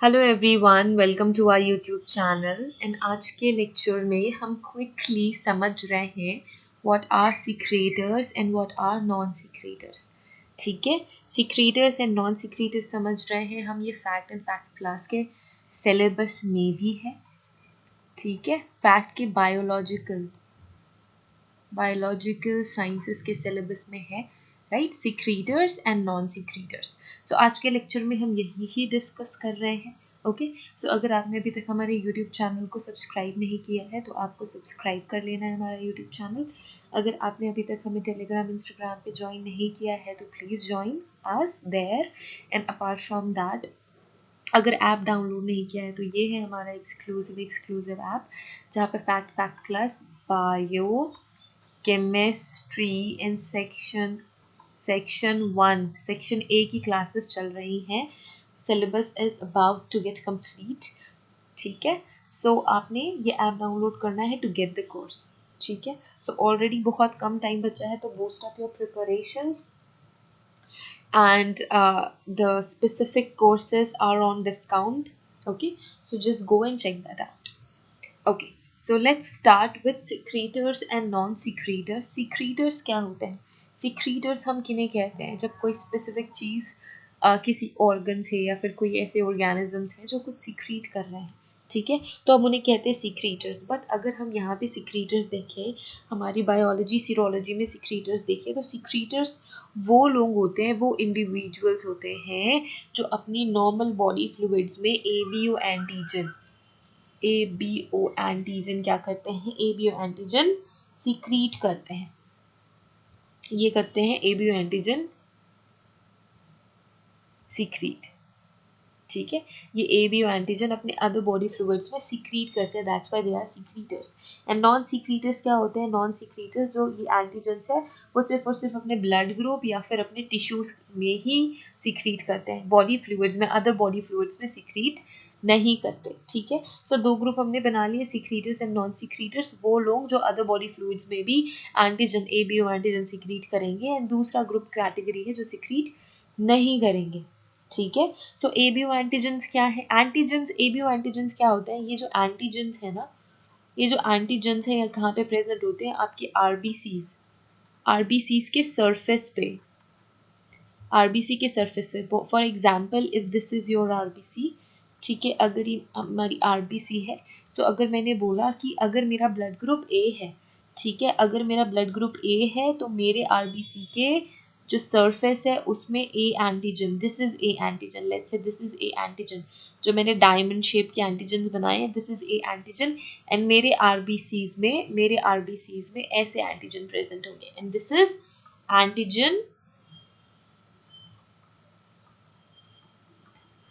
Hello everyone, welcome to our YouTube channel. And आज के lecture में हम क्विकली समझ रहे हैं what are secretors and what are non secretors. ठीक है, सीक्रेटर्स एंड नॉन सीक्रेटर्स समझ रहे हैं हम। ये फैक्ट एंड फैक्ट क्लास के सिलेबस में भी है। ठीक है, फैक्ट के बायोलॉजिकल साइंसेस के सिलेबस में है, राइट, सीक्रेटर्स एंड नॉन सीक्रेटर्स। सो आज के लेक्चर में हम यही ही डिस्कस कर रहे हैं। ओके, सो अगर आपने अभी तक हमारे यूट्यूब चैनल को सब्सक्राइब नहीं किया है तो आपको सब्सक्राइब कर लेना है हमारा यूट्यूब चैनल। अगर आपने अभी तक हमें टेलीग्राम इंस्टाग्राम पे ज्वाइन नहीं किया है तो please join us there. And apart from that, अगर ऐप डाउनलोड नहीं किया है तो ये है हमारा एक्सक्लूसिव ऐप, जहाँ पे fact fact class, bio chemistry in section 1, section A की क्लासेस चल रही हैं। Syllabus is about to get complete. ठीक है, सो आपने ये ऐप डाउनलोड करना है टू गेट द कोर्स। ठीक है, सो ऑलरेडी बहुत कम टाइम बचा है, तो boost up your preparations and the specific courses are on discount. Okay, so just go and check that out. Okay, so let's start with secretors and non-secretors. secretors क्या होते हैं? secretors हम किन्हें कहते हैं? जब कोई specific चीज़ किसी organ से या फिर कोई ऐसे organisms हैं जो कुछ secrete कर रहे हैं, ठीक है, तो हम उन्हें कहते हैं secretors। बट अगर हम यहाँ पे secretors देखें, हमारी बायोलॉजी सीरोलॉजी में secretors देखें, तो secretors वो लोग होते हैं, वो individuals होते हैं जो अपनी normal body fluids में ABO एंटीजन क्या करते हैं? ABO एंटीजन सीक्रीट करते हैं। ये करते हैं ABO एंटीजन सीक्रीट। ठीक है, ये ABO एंटीजन अपने अदर बॉडी फ्लूइड्स में सीक्रीट करते हैं, that's why they are secretors. And non secretors क्या होते हैं? नॉन सीक्रीटर्स जो ये एंटीजन्स है वो सिर्फ और सिर्फ अपने ब्लड ग्रुप या फिर अपने टिश्यूज में ही सीक्रीट करते हैं, बॉडी फ्लूइड्स में, अदर बॉडी फ्लूइड्स में सीक्रीट नहीं करते। ठीक है, सो दो ग्रुप हमने बना लिए, सीक्रीटर्स एंड नॉन सीक्रीटर्स। वो लोग जो अदर बॉडी फ्लूइड्स में भी एंटीजन ABO एंटीजन सीक्रीट करेंगे, एंड दूसरा ग्रुप कैटेगरी है जो सीक्रीट नहीं करेंगे। ठीक है, सो ABO एंटीजन्स क्या है? एंटीजन्स, ABO एंटीजन्स क्या होता है? ये जो एंटीजन्स है ना, ये जो एंटीजन्स है कहाँ पे प्रेजेंट होते हैं? आपके आरबीसीज के सरफेस पे, आरबीसी के सरफेस पे। For example, if this is your RBC, ठीक है, अगर ये हमारी आरबीसी है, सो अगर मैंने बोला कि अगर मेरा ब्लड ग्रुप ए है, ठीक है, अगर मेरा ब्लड ग्रुप ए है तो मेरे आरबीसी के जो सरफेस है उसमें A antigen, this is A antigen, let's से दिस इज ए एंटीजन, जो मैंने डायमंड शेप के एंटीजन बनाए हैं, this is A antigen. And मेरे आरबीसीज में ऐसे एंटीजन प्रेजेंट होंगे, and this is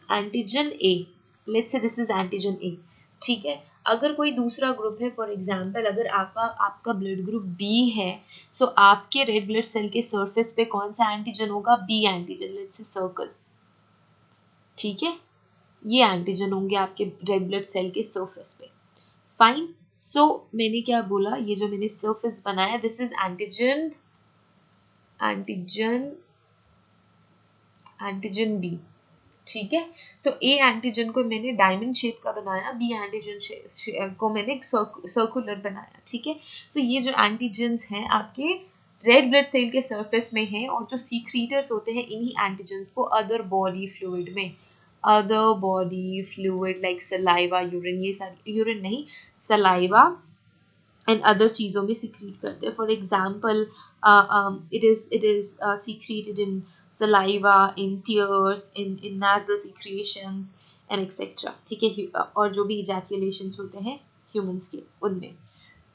antigen A, let's say this is antigen ए। ठीक है, अगर कोई दूसरा ग्रुप है, फॉर एग्जांपल अगर आपका ब्लड ग्रुप बी है, सो आपके रेड ब्लड सेल के सरफेस पे कौन सा एंटीजन होगा? B antigen, let's say circle. ठीक है, ये एंटीजन होंगे आपके रेड ब्लड सेल के सरफेस पे। फाइन, सो मैंने क्या बोला? ये जो मैंने सरफेस बनाया, this is antigen antigen antigen B. ठीक है, सो ए एंटीजन को मैंने डायमंड शेप का बनाया, बी एंटीजन को मैंने सर्कुलर बनाया। ठीक है, सो ये जो एंटीजन्स हैं आपके रेड ब्लड सेल के सरफेस में हैं, और जो सीक्रीटर्स होते हैं इन्हीं एंटीजन्स को अदर बॉडी फ्लूइड में, other body fluid like saliva, urine, ये सारी, यूरिन नहीं, सलाइवा एंड अदर चीज़ों में सीक्रीट करते हैं। For example, it is secreted in saliva, in tears, in nasal secretions and etc. ठीक है, और जो भी ejaculations होते हैं ह्यूमंस के, उनमें।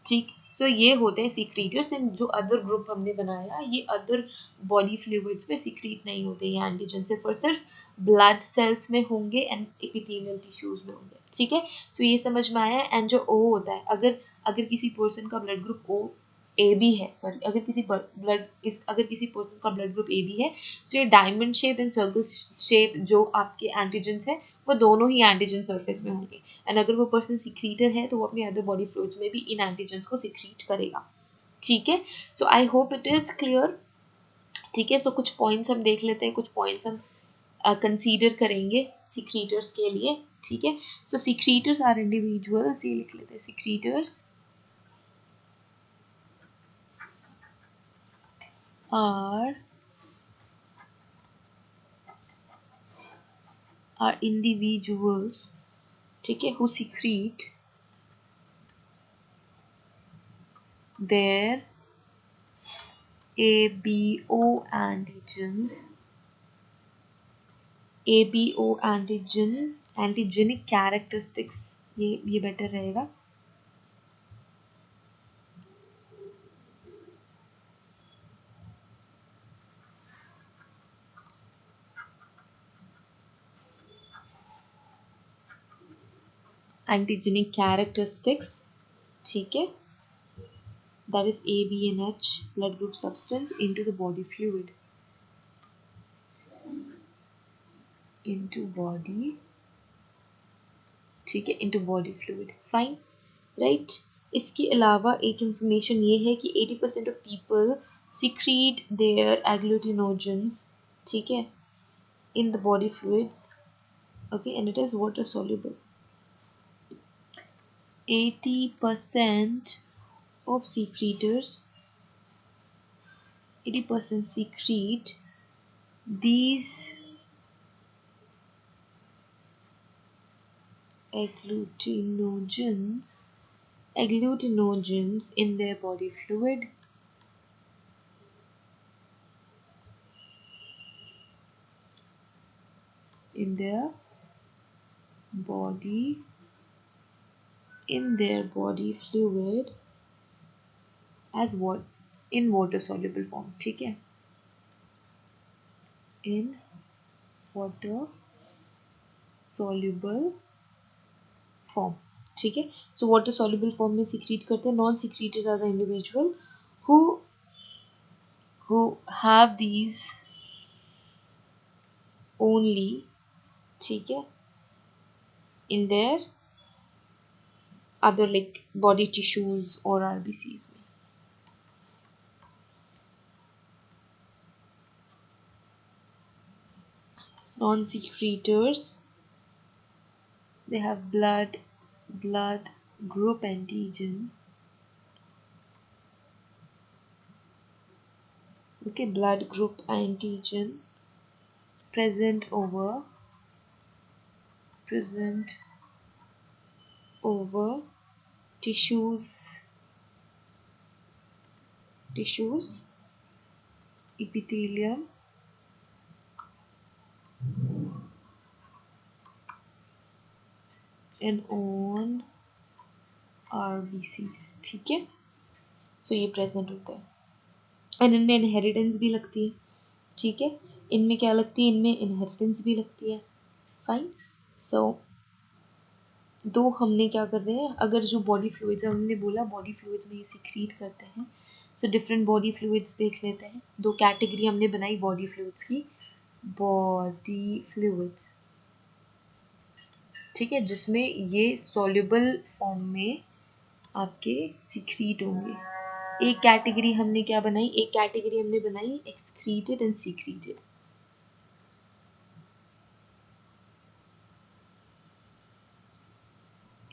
ठीक, सो ये होते हैं सीक्रीटर्स। एंड जो अदर ग्रुप हमने बनाया, ये अदर बॉडी फ्लूइड्स में सीक्रीट नहीं होते, ये एंटीजन सिर्फ और सिर्फ ब्लड सेल्स में होंगे एंड एपिथेलियल टिश्यूज में होंगे। ठीक है, सो ये समझ में आया। एंड जो O होता है, अगर किसी पर्सन का blood group O A B है, सॉरी, अगर किसी पर्सन का ब्लड ग्रुप ए बी है, तो ये diamond shape and circle shape जो आपके एंटीजन्स है वो दोनों ही एंटीजन सरफेस में होंगे। एंड अगर वो पर्सन सीक्रीटर है तो वो अपने अदर बॉडी फ्लूइड्स में भी इन एंटीजन्स को सीक्रीट करेगा। ठीक है, so I hope it is clear. ठीक है, सो कुछ पॉइंट्स हम देख लेते हैं, कुछ पॉइंट्स हम कंसीडर करेंगे सिक्रीटर्स के लिए, ठीक है। सो सिक्रीटर्स आर इंडिविजुअल्स, ये लिख लेते हैं, सिक्रीटर्स are individuals, ठीक है, who secrete their ABO antigens, ABO antigenic characteristics, ये बेटर रहेगा, antigenic characteristics, ठीक है, that is ABNH blood group substance into the body fluid, into body, ठीक है, into body fluid, fine, right। इसके अलावा एक इंफॉर्मेशन ये है कि 80% of people secrete their agglutinogens, ठीक है, in the body fluids, okay, and it is water soluble. 80% of secretors, 80% secrete these agglutinogens in their body fluid, in their body fluid as what, in water soluble form, ठीक है, in water soluble form, ठीक है। So water soluble form में secrete करते हैं। Non secretors are the individual who have these only, ठीक है, in their other like body tissues or RBCs में। non secretors, they have blood group antigen, okay, blood group antigen present over tissues, epithelium, and on RBCs, ठीक है। सो ये present होता है, and इनमें inheritance भी लगती है, ठीक है। इनमें क्या लगती है, इनमें इनहेरिटेंस भी लगती है, फाइन। सो दो हमने क्या कर रहे हैं, अगर जो बॉडी फ्लूइड्स है, हमने बोला बॉडी फ्लूइड्स में ये सिक्रीट करते हैं। सो डिफरेंट बॉडी फ्लूइड्स देख लेते हैं। दो कैटेगरी हमने बनाई बॉडी फ्लूइड्स की, बॉडी फ्लूइड्स, ठीक है, जिसमें ये सॉल्युबल फॉर्म में आपके सिक्रीट होंगे। एक कैटेगरी हमने क्या बनाई, एक कैटेगरी हमने बनाई excreted and secreted,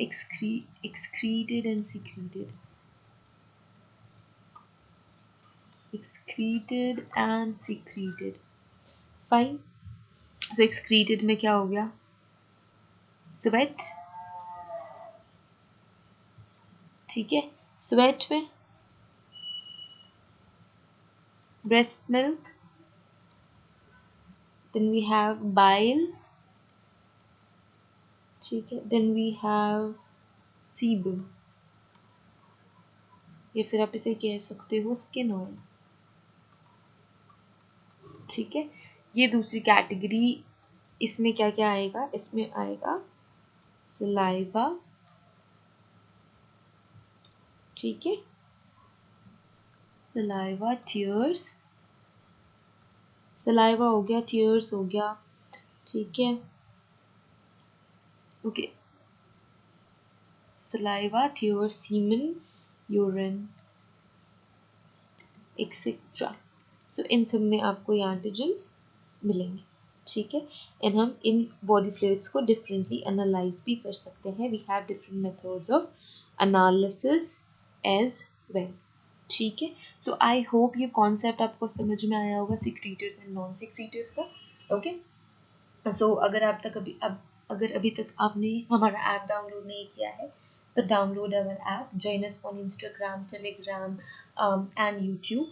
excreted and secreted, excreted and secreted, fine। so excreted में क्या हो गया, स्वेट, ठीक है, स्वेट में breast milk, then we have bile, ठीक है, then we have sebum, या फिर आप इसे कह सकते हो स्किन ऑयल, ठीक है। ये दूसरी कैटेगरी, इसमें क्या क्या आएगा, इसमें आएगा सलाइवा, ठीक है, सलाइवा, टीयर्स, सलाइवा हो गया, टीयर्स हो गया, ठीक है, okay, saliva, tears, semen, urine, etcetera. So इन सब में आपको ये एंटीजेंस मिलेंगे, ठीक है, एंड हम इन बॉडी फ्लूइड्स को डिफरेंटली एनालाइज भी कर सकते हैं. We have different methods of analysis as well. ठीक है, सो आई होप ये कॉन्सेप्ट आपको समझ में आया होगा सिक्रीटर्स एंड नॉन सिक्रीटर्स का. ओके, सो अगर अभी तक आपने हमारा ऐप डाउनलोड नहीं किया है तो download our app, join us on Instagram, Telegram, and YouTube.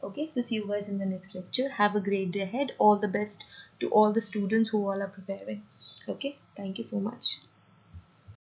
Okay, so see you guys in the next lecture. Have a great day ahead. All the best to all the students who all are preparing. Okay, thank you so much.